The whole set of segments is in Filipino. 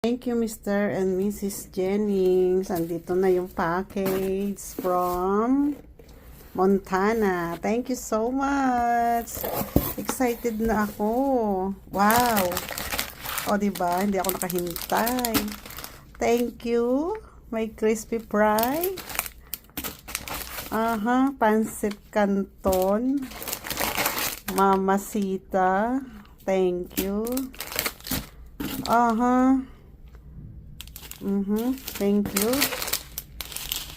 Thank you, Mr. and Mrs. Jennings. Andito na yung package from Montana. Thank you so much. Excited na ako. Wow. O, diba? Hindi ako nakahintay. Thank you. May crispy fry. Pancit canton. Mamacita. Thank you. Thank you.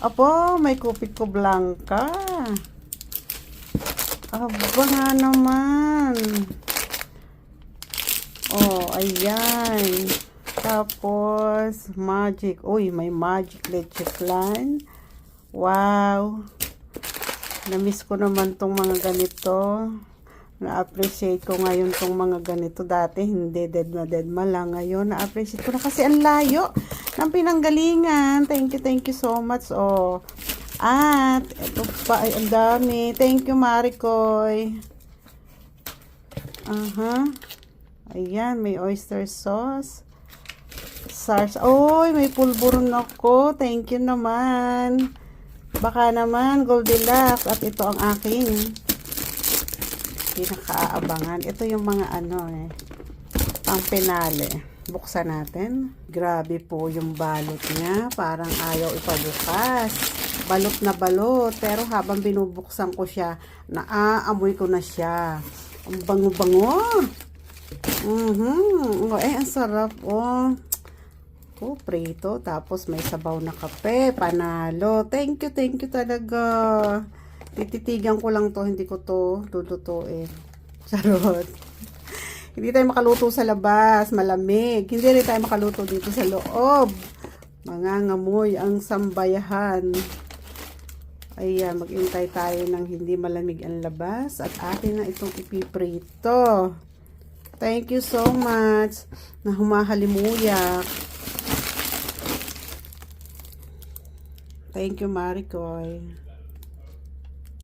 Apo, may kupit ko blanca. Aba nga naman. Oh, ayan. Tapos, magic. Uy, may magic leche flan. Wow. Namiss ko naman tong mga ganito. Na-appreciate ko ngayon tong mga ganito. Dati, hindi, dead na lang. Ngayon, na-appreciate ko na kasi ang layo ng pinanggalingan. Thank you so much. Oh. At, ito pa, ay, ang dami. Thank you, Maricoy. Ayan, may oyster sauce. SARS. Oy, may pulburon ako. Thank you naman. Baka naman, Goldilocks. At ito ang aking pinakaabangan. Ito yung mga pang penale. Buksan natin. Grabe po yung balot niya. Parang ayaw ipabukas. Balot na balot. Pero habang binubuksan ko siya, naaamoy ko na siya. Ang bango-bango. Ang sarap. Prito. Tapos may sabaw na kape. Panalo. Thank you talaga. Tititigan ko lang to, hindi ko to lulutuin. Charot. Hindi tayo makaluto sa labas, malamig. Hindi rin tayo makaluto dito sa loob. Mangangamoy ang sambayahan. Ayan, mag-intay tayo ng hindi malamig ang labas. At atin na itong ipiprito. Thank you so much na humahalimuyak. Thank you, Maricoy.